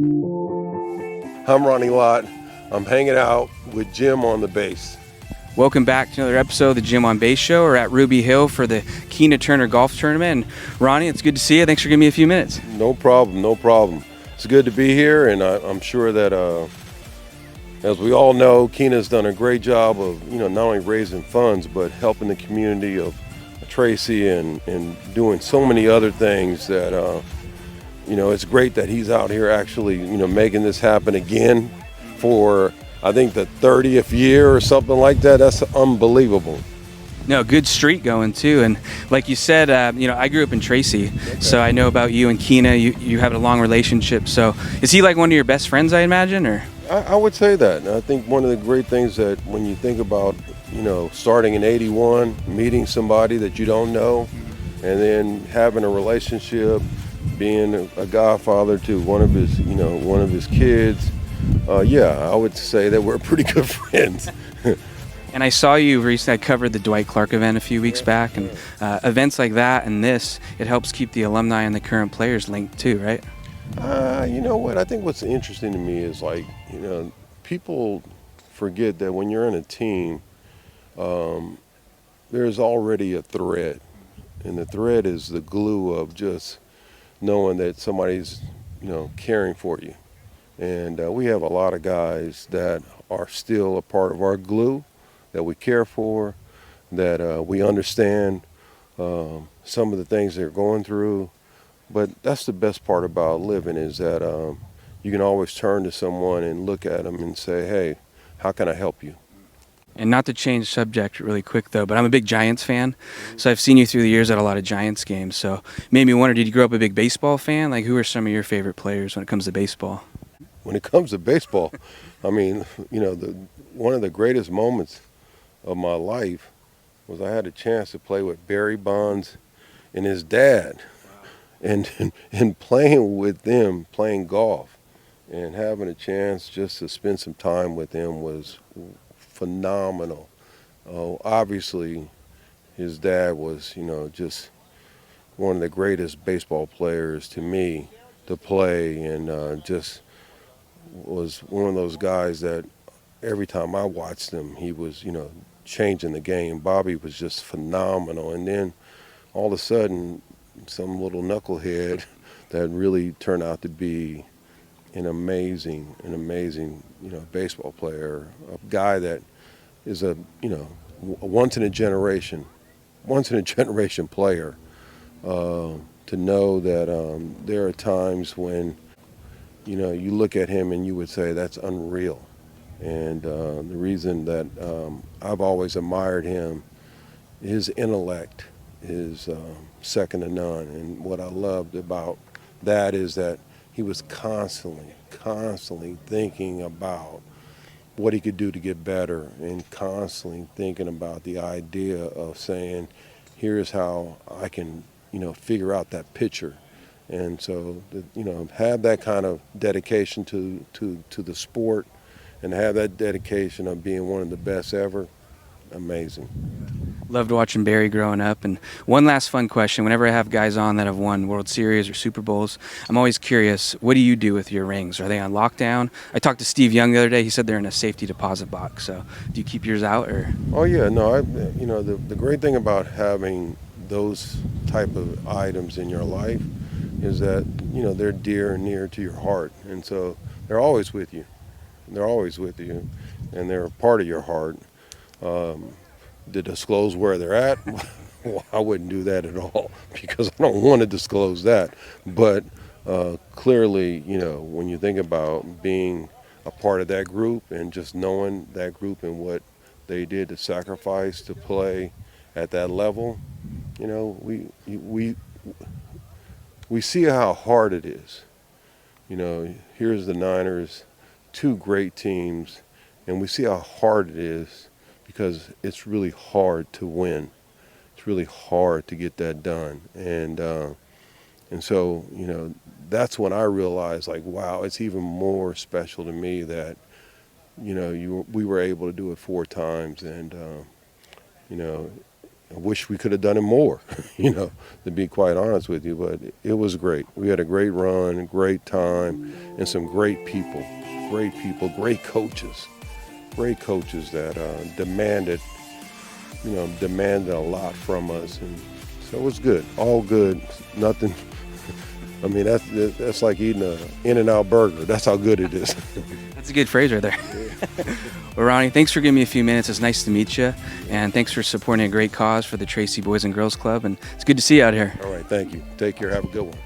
I'm Ronnie Lott. I'm hanging out with Jim on the bass. Welcome back to another episode of the Jim on Base Show. We're at Ruby Hill for the Keena Turner Golf Tournament. And Ronnie, it's good to see you. Thanks for giving me a few minutes. No problem, no problem. It's good to be here, and I'm sure that, as we all know, Keena's done a great job of, not only raising funds, but helping the community of Tracy and doing so many other things that, it's great that he's out here actually, making this happen again for, I think, the 30th year or something like that. That's unbelievable. No, good streak going too. And like you said, I grew up in Tracy, so I know about you and Keena. You have a long relationship. So is he like one of your best friends, I imagine, or? I would say that. I think one of the great things that when you think about, starting in '81, meeting somebody that you don't know, and then having a relationship, being a godfather to one of his kids, I would say that we're pretty good friends. And I saw you recently. I covered the Dwight Clark event a few weeks back, and events like that and this, it helps keep the alumni and the current players linked too, right? You know what? I think what's interesting to me is people forget that when you're in a team, there's already a thread, and the thread is the glue of just knowing that somebody's, caring for you. And we have a lot of guys that are still a part of our glue, that we care for, that we understand some of the things they're going through. But that's the best part about living, is that you can always turn to someone and look at them and say, hey, how can I help you? And not to change subject really quick though, but I'm a big Giants fan. So I've seen you through the years at a lot of Giants games. So it made me wonder, did you grow up a big baseball fan? Like, who are some of your favorite players when it comes to baseball? When it comes to baseball, I mean, one of the greatest moments of my life was I had a chance to play with Barry Bonds and his dad, and playing with them, playing golf, and having a chance just to spend some time with him was phenomenal. Obviously, his dad was, just one of the greatest baseball players to me to play, and just was one of those guys that every time I watched him, he was, changing the game. Bobby was just phenomenal. And then all of a sudden, some little knucklehead that really turned out to be an amazing, baseball player, a guy that is a once in a generation player. To know that there are times when you look at him and you would say that's unreal. And the reason that I've always admired him, his intellect is second to none. And what I loved about that is that he was constantly thinking about what he could do to get better, and constantly thinking about the idea of saying, here's how I can, figure out that picture. And so, have that kind of dedication to the sport, and have that dedication of being one of the best ever, amazing. Loved watching Barry growing up. And one last fun question. Whenever I have guys on that have won World Series or Super Bowls, I'm always curious, what do you do with your rings? Are they on lockdown? I talked to Steve Young the other day. He said they're in a safety deposit box. So do you keep yours out, or? Oh, yeah. No, the great thing about having those type of items in your life is that, they're dear and near to your heart. And so they're always with you. They're always with you, and they're a part of your heart. To disclose where they're at, well, I wouldn't do that at all, because I don't want to disclose that. But clearly, when you think about being a part of that group and just knowing that group and what they did to sacrifice to play at that level, we see how hard it is. Here's the Niners, two great teams, and we see how hard it is, because it's really hard to win. It's really hard to get that done. And so, that's when I realized, wow, it's even more special to me that, we were able to do it 4 times. And, I wish we could have done it more, you know, to be quite honest with you. But it was great. We had a great run, great time, and some great people, great coaches that demanded a lot from us. And so it was good, all good, nothing. I mean, that's like eating a In-N-Out burger. That's how good it is. That's a good phrase right there. Well, Ronnie, thanks for giving me a few minutes. It's nice to meet you, and thanks for supporting a great cause for the Tracy Boys and Girls Club. And it's good to see you out here. All right, thank you. Take care. Have a good one.